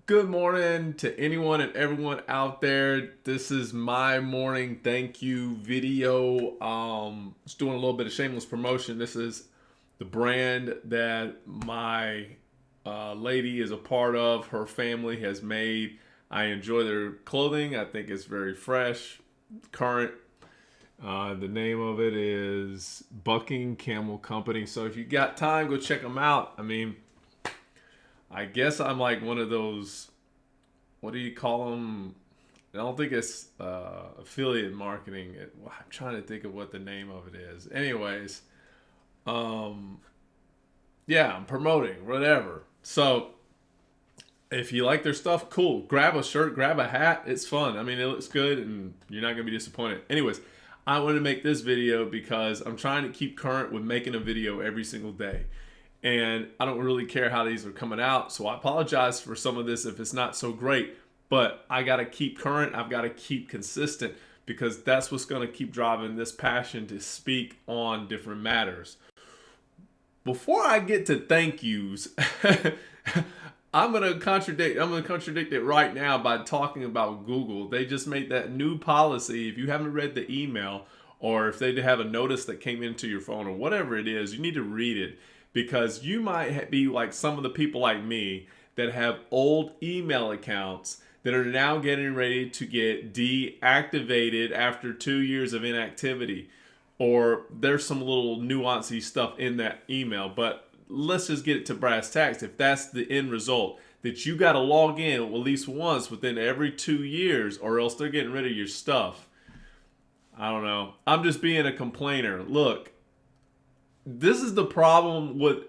Good morning to anyone and everyone out there. This is my morning thank you video. Just doing a little bit of shameless promotion. This is the brand that my lady is a part of. Her family has made. I enjoy their clothing. I think it's very fresh, current. The name of it is Bucking Camel Company. So if you got time, go check them out. I guess I'm like one of those, what do you call them? I don't think it's affiliate marketing. I'm trying to think of what the name of it is. Anyways, um, yeah, I'm promoting whatever. So if you like their stuff, cool. Grab a shirt, grab a hat. It's fun. I mean, it looks good, and you're not gonna be disappointed. Anyways, I wanted to make this video because I'm trying to keep current with making a video every single day. And I don't really care how these are coming out, so I apologize for some of this if it's not so great. But I gotta keep current. I've got to keep consistent because that's what's gonna keep driving this passion to speak on different matters. Before I get to thank yous, I'm gonna contradict it right now by talking about Google. They just made that new policy. If you haven't read the email, or if they have a notice that came into your phone, or whatever it is, you need to read it because you might be like some of the people like me that have old email accounts that are now getting ready to get deactivated after 2 years of inactivity. Or there's some little nuancy stuff in that email, but let's just get it to brass tacks. If that's the end result, that you got to log in at least once within every 2 years, or else they're getting rid of your stuff. I don't know. I'm just being a complainer. Look, this is the problem with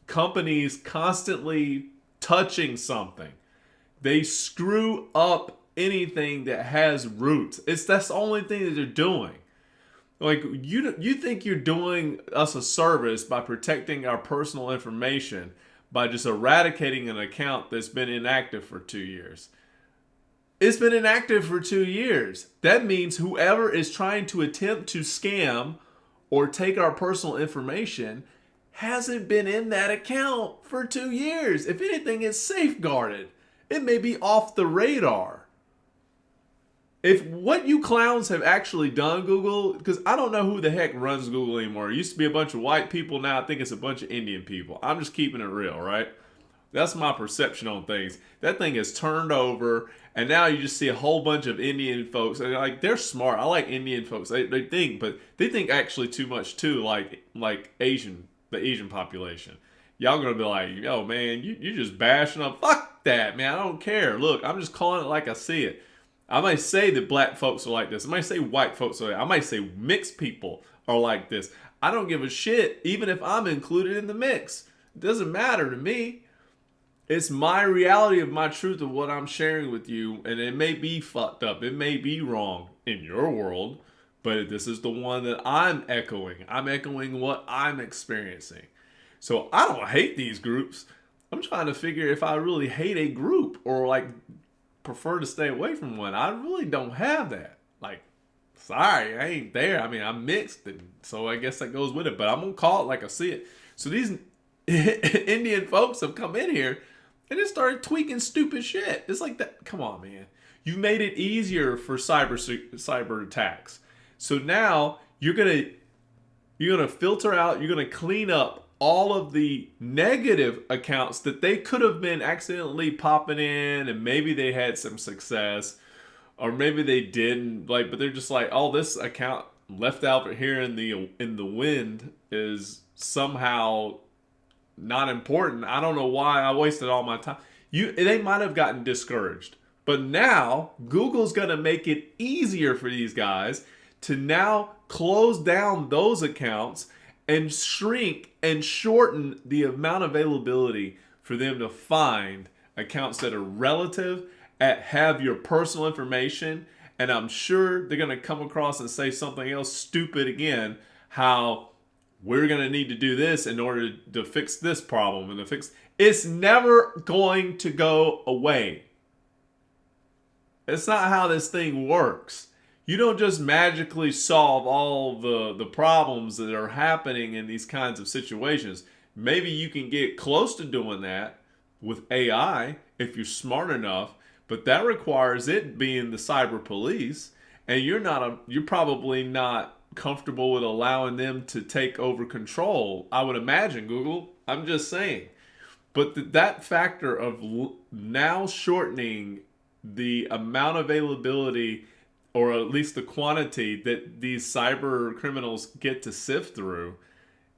companies constantly touching something. They screw up anything that has roots. That's the only thing that they're doing. Like you think you're doing us a service by protecting our personal information by just eradicating an account that's been inactive for 2 years. It's been inactive for 2 years. That means whoever is trying to attempt to scam or take our personal information hasn't been in that account for 2 years. If anything, it's safeguarded. It may be off the radar. If what you clowns have actually done, Google, because I don't know who the heck runs Google anymore. It used to be a bunch of white people. Now I think it's a bunch of Indian people. I'm just keeping it real, right? That's my perception on things. That thing is turned over, and now you just see a whole bunch of Indian folks. And like they're smart. I like Indian folks. They think, but they think actually too much too. Like the Asian population. Y'all gonna be like, yo, man, you just bashing up. Fuck that, man. I don't care. Look, I'm just calling it like I see it. I might say that black folks are like this. I might say white folks are like this. I might say mixed people are like this. I don't give a shit, even if I'm included in the mix. It doesn't matter to me. It's my reality of my truth of what I'm sharing with you, and it may be fucked up. It may be wrong in your world, but this is the one that I'm echoing. I'm echoing what I'm experiencing. So I don't hate these groups. I'm trying to figure if I really hate a group or like prefer to stay away from one. I really don't have that. Like, sorry, I ain't there. I mean, I'm mixed, and so I guess that goes with it. But I'm gonna call it like I see it. So these Indian folks have come in here and just started tweaking stupid shit. It's like that. Come on, man. You made it easier for cyber attacks. So now you're gonna filter out. You're gonna clean up all of the negative accounts that they could have been accidentally popping in, and maybe they had some success, or maybe they didn't. Like, but they're just like, oh, this account left out here in the wind is somehow not important. I don't know why I wasted all my time. They might have gotten discouraged. But now Google's going to make it easier for these guys to now close down those accounts and shrink and shorten the amount of availability for them to find accounts that are relative, at have your personal information. And I'm sure they're going to come across and say something else stupid again, how we're going to need to do this in order to fix this problem and to fix. It's never going to go away. It's not how this thing works. You don't just magically solve all the problems that are happening in these kinds of situations. Maybe you can get close to doing that with AI if you're smart enough, but that requires it being the cyber police, and you're probably not comfortable with allowing them to take over control. I would imagine, Google. I'm just saying. But that factor of now shortening the amount of availability, or at least the quantity that these cyber criminals get to sift through,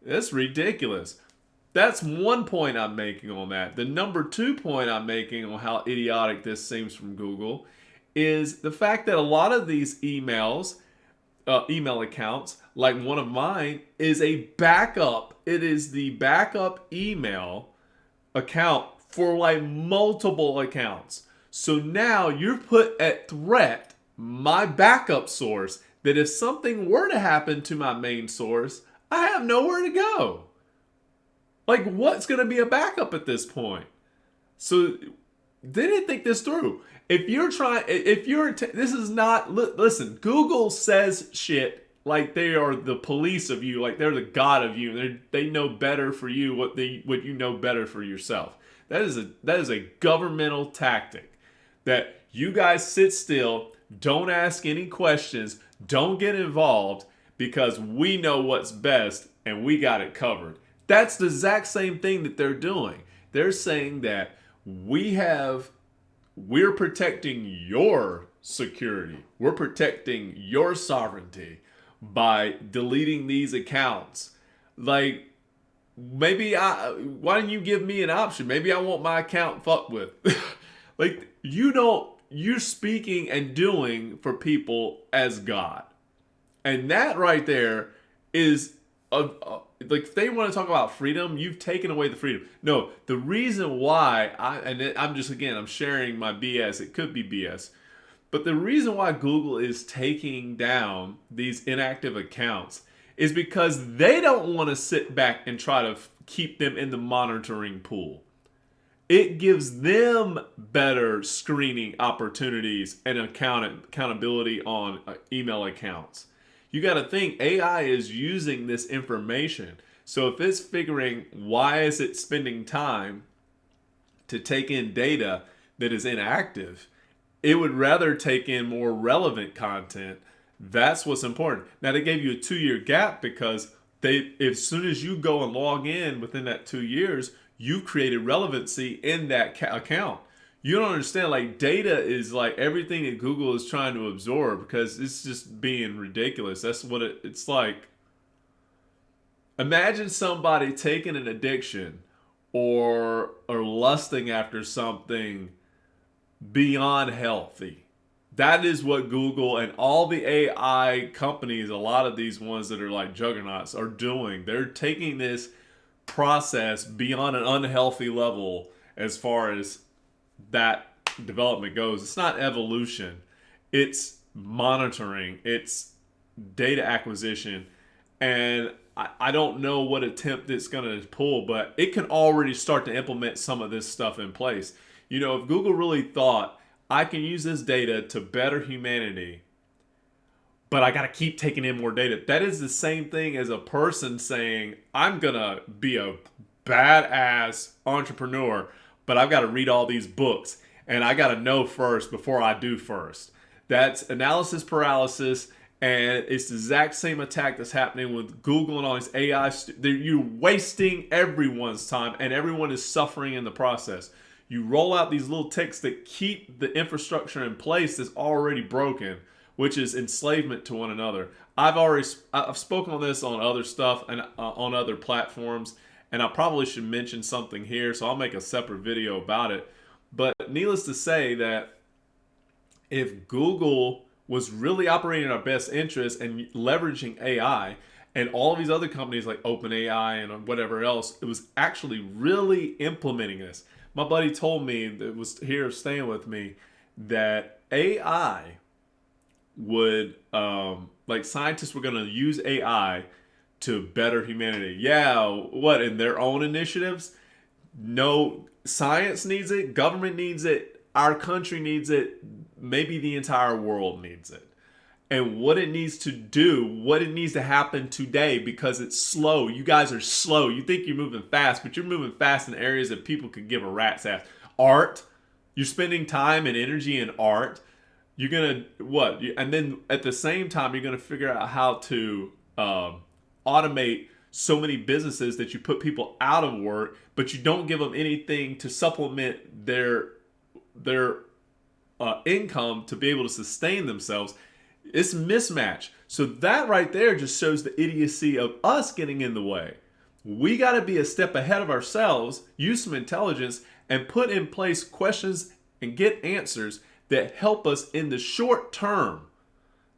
that's ridiculous. That's one point I'm making on that. The number two point I'm making on how idiotic this seems from Google is the fact that a lot of these email accounts, like one of mine, is a backup. It is the backup email account for like multiple accounts. So now you're put at threat, my backup source, that if something were to happen to my main source, I have nowhere to go. Like, what's going to be a backup at this point? So they didn't think this through. This is not, listen, Google says shit like they are the police of you, like they're the god of you, and they know better for you what you know better for yourself. That is a governmental tactic that you guys sit still, don't ask any questions, don't get involved, because we know what's best and we got it covered. That's the exact same thing that they're doing. They're saying that we're protecting your security. We're protecting your sovereignty by deleting these accounts. Like, why don't you give me an option? Maybe I want my account fucked with. Like, you're speaking and doing for people as God. And that right there is like, if they want to talk about freedom, you've taken away the freedom. No, the reason why I'm sharing my BS. It could be BS, but the reason why Google is taking down these inactive accounts is because they don't want to sit back and try to keep them in the monitoring pool. It gives them better screening opportunities and accountability on email accounts. You got to think AI is using this information. So if it's figuring why is it spending time to take in data that is inactive, it would rather take in more relevant content. That's what's important. Now, they gave you a 2-year gap because as soon as you go and log in within that 2 years, you've created relevancy in that account. You don't understand, like, data is like everything that Google is trying to absorb, because it's just being ridiculous. That's what it's like. Imagine somebody taking an addiction or lusting after something beyond healthy. That is what Google and all the AI companies, a lot of these ones that are like juggernauts, are doing. They're taking this process beyond an unhealthy level as far as that development goes. It's not evolution, it's monitoring, it's data acquisition, and I don't know what attempt it's going to pull, but it can already start to implement some of this stuff in place. You know, if Google really thought, I can use this data to better humanity, but I got to keep taking in more data, that is the same thing as a person saying, I'm going to be a badass entrepreneur, but I've got to read all these books and I got to know first before I do first. That's analysis paralysis, and it's the exact same attack that's happening with Google and all these AI. You're wasting everyone's time, and everyone is suffering in the process. You roll out these little ticks that keep the infrastructure in place that's already broken, which is enslavement to one another. I've spoken on this on other stuff and on other platforms, and I probably should mention something here, so I'll make a separate video about it. But needless to say that if Google was really operating in our best interest and leveraging AI, and all of these other companies like OpenAI and whatever else, it was actually really implementing this. My buddy told me, that was here staying with me, that AI would, like, scientists were going to use AI to better humanity. Yeah, what, in their own initiatives? No, science needs it, government needs it, our country needs it, maybe the entire world needs it. And what it needs to do, what it needs to happen today, because it's slow. You guys are slow. You think you're moving fast, but you're moving fast in areas that people could give a rat's ass. Art, You're spending time and energy in art. You're gonna what? And then at the same time, you're gonna figure out how to automate so many businesses that you put people out of work, but you don't give them anything to supplement their income to be able to sustain themselves. It's mismatch. So that right there just shows the idiocy of us getting in the way. We got to be a step ahead of ourselves, use some intelligence, and put in place questions and get answers that help us in the short term.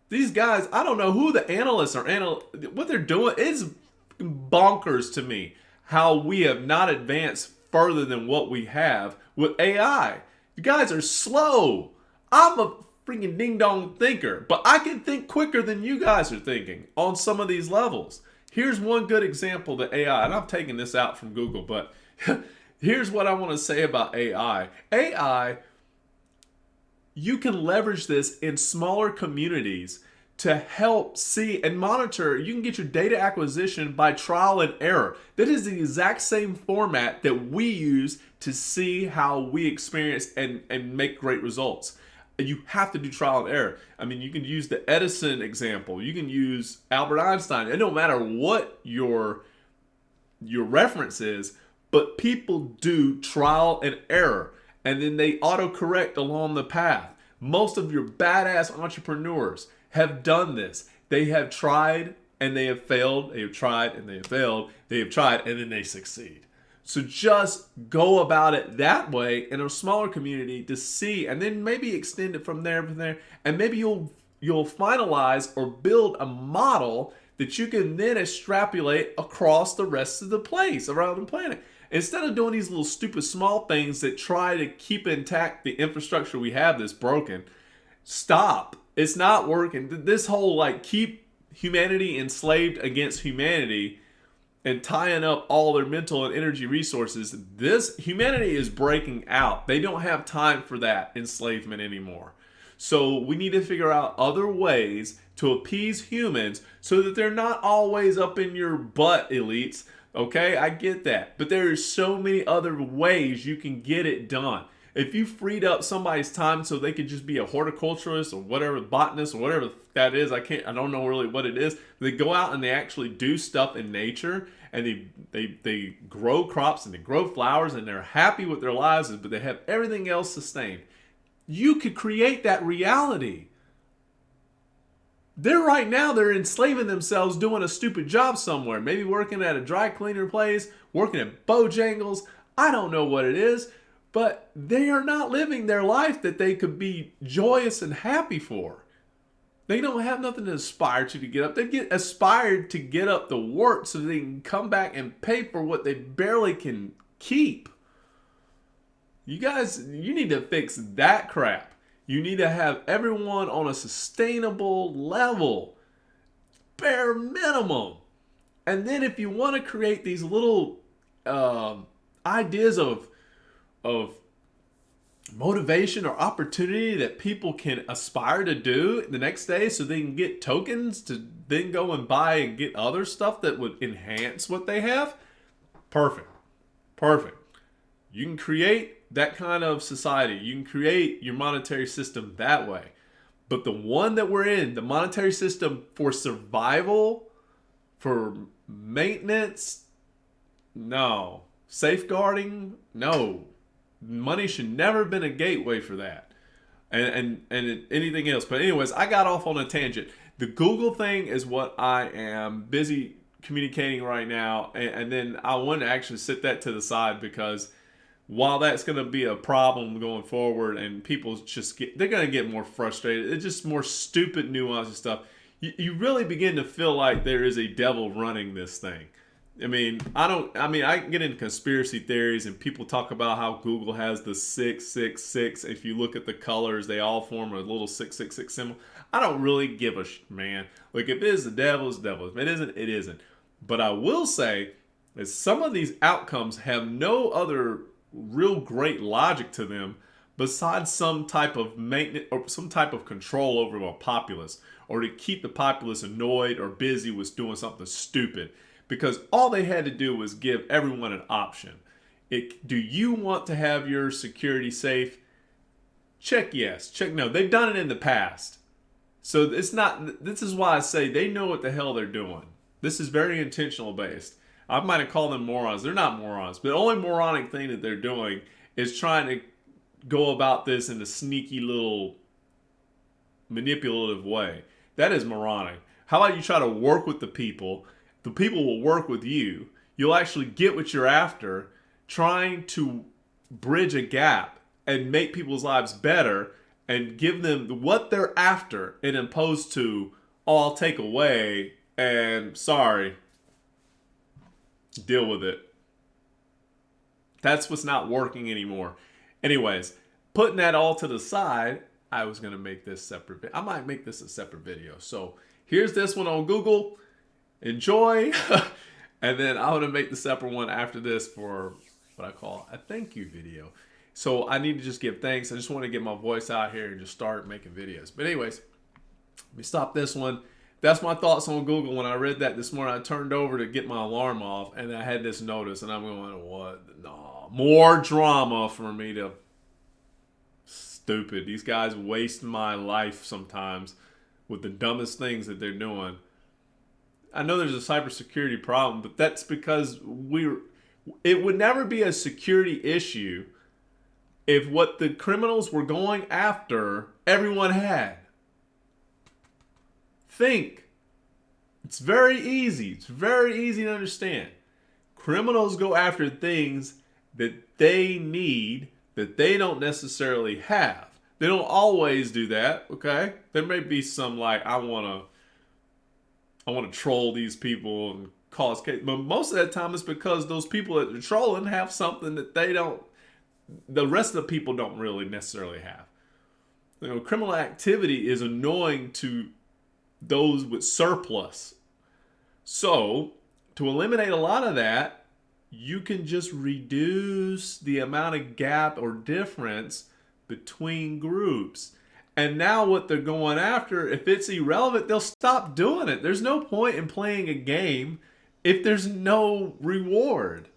These guys, I don't know who the analysts are, what they're doing is bonkers to me. How we have not advanced further than what we have with AI. You guys are slow. I'm a freaking ding dong thinker, but I can think quicker than you guys are thinking on some of these levels. Here's one good example of AI, and I'm taking this out from Google, but here's what I want to say about AI. AI, you can leverage this in smaller communities to help see and monitor. You can get your data acquisition by trial and error. That is the exact same format that we use to see how we experience and make great results. You have to do trial and error. I mean, you can use the Edison example. You can use Albert Einstein. It don't matter what your reference is, but people do trial and error, and then they autocorrect along the path. Most of your badass entrepreneurs have done this. They have tried and they have failed. They have tried and they have failed. They have tried and then they succeed. So just go about it that way in a smaller community to see, and then maybe extend it from there, and maybe you'll finalize or build a model that you can then extrapolate across the rest of the place around the planet. Instead of doing these little stupid small things that try to keep intact the infrastructure we have that's broken, stop. It's not working. This whole like keep humanity enslaved against humanity and tying up all their mental and energy resources, this humanity is breaking out. They don't have time for that enslavement anymore. So we need to figure out other ways to appease humans so that they're not always up in your butt, elites. Okay, I get that. But there are so many other ways you can get it done. If you freed up somebody's time so they could just be a horticulturist or whatever, botanist or whatever that is, I don't know really what it is. They go out and they actually do stuff in nature, and they grow crops and they grow flowers and they're happy with their lives, but they have everything else sustained. You could create that reality. They're enslaving themselves doing a stupid job somewhere. Maybe working at a dry cleaner place, working at Bojangles. I don't know what it is. But they are not living their life that they could be joyous and happy for. They don't have nothing to aspire to get up. They get aspired to get up to work so they can come back and pay for what they barely can keep. You guys, you need to fix that crap. You need to have everyone on a sustainable level. Bare minimum. And then if you want to create these little ideas of motivation or opportunity that people can aspire to do the next day so they can get tokens to then go and buy and get other stuff that would enhance what they have, perfect. You can create that kind of society. You can create your monetary system that way. But the one that we're in, the monetary system for survival, for maintenance, no. Safeguarding, no. Money should never have been a gateway for that, and anything else. But anyways, I got off on a tangent. The Google thing is what I am busy communicating right now, and then I want to actually set that to the side, because while that's going to be a problem going forward, and people they're going to get more frustrated. It's just more stupid nuance and stuff. You really begin to feel like there is a devil running this thing. I can get into conspiracy theories, and people talk about how Google has the 666. If you look at the colors, they all form a little 666 symbol. I don't really give a man. Like, if it is the devil, it's the devil. If it isn't, it isn't. But I will say that some of these outcomes have no other real great logic to them besides some type of maintenance or some type of control over a populace, or to keep the populace annoyed or busy with doing something stupid. Because all they had to do was give everyone an option. Do you want to have your security safe? Check yes. Check no. They've done it in the past. So it's not, this is why I say they know what the hell they're doing. This is very intentional based. I might have called them morons. They're not morons. But the only moronic thing that they're doing is trying to go about this in a sneaky little manipulative way. That is moronic. How about you try to work with the people? The people will work with you. You'll actually get what you're after, trying to bridge a gap and make people's lives better and give them what they're after, and opposed to, oh, I'll take away and sorry, deal with it. That's what's not working anymore. Anyways, putting that all to the side, I was going to make this separate. I might make this a separate video. So here's this one on Google. Enjoy. And then I'm going to make the separate one after this for what I call a thank you video. So I need to just give thanks. I just want to get my voice out here and just start making videos. But anyways, let me stop this one. That's my thoughts on Google. When I read that this morning, I turned over to get my alarm off, and I had this notice, and I'm going, what? No, more drama for me to... Stupid. These guys waste my life sometimes with the dumbest things that they're doing. I know there's a cybersecurity problem, but that's because it would never be a security issue if what the criminals were going after everyone had. Think. It's very easy. It's very easy to understand. Criminals go after things that they need that they don't necessarily have. They don't always do that, okay? There may be some like, I want to troll these people and cause chaos. But most of that time it's because those people that they're trolling have something that the rest of the people don't really necessarily have. You know, criminal activity is annoying to those with surplus. So, to eliminate a lot of that, you can just reduce the amount of gap or difference between groups. And now what they're going after, if it's irrelevant, they'll stop doing it. There's no point in playing a game if there's no reward.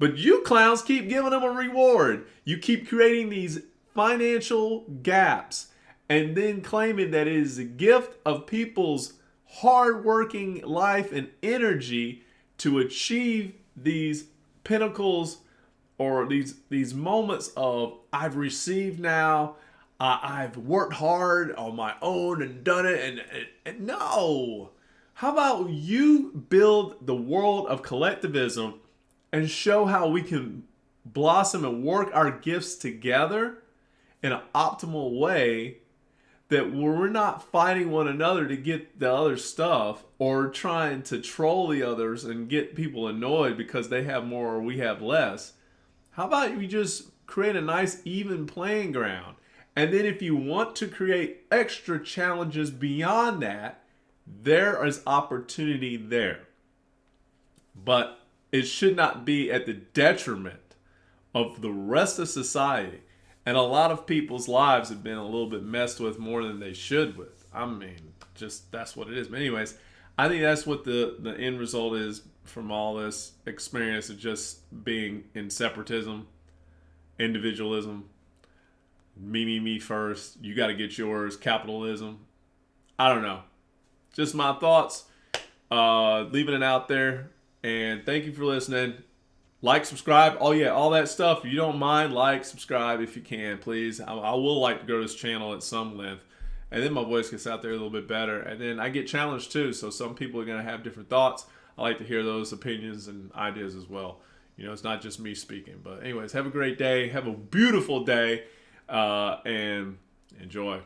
But you clowns keep giving them a reward. You keep creating these financial gaps and then claiming that it is a gift of people's hard-working life and energy to achieve these pinnacles or these moments of I've received now, I've worked hard on my own and done it, and no. How about you build the world of collectivism and show how we can blossom and work our gifts together in an optimal way, that we're not fighting one another to get the other stuff or trying to troll the others and get people annoyed because they have more or we have less. How about we just create a nice even playing ground? And then if you want to create extra challenges beyond that, there is opportunity there. But it should not be at the detriment of the rest of society. And a lot of people's lives have been a little bit messed with more than they should with. I mean, just that's what it is. But anyways, I think that's what the end result is from all this experience of just being in separatism, individualism, me first. You got to get yours, capitalism. I don't know. Just my thoughts. Leaving it out there. And thank you for listening. Like, subscribe. Oh, yeah, all that stuff. If you don't mind, like, subscribe if you can, please. I will like to grow this channel at some length. And then my voice gets out there a little bit better. And then I get challenged, too. So some people are going to have different thoughts. I like to hear those opinions and ideas as well. You know, it's not just me speaking. But anyways, have a great day. Have a beautiful day. And enjoy.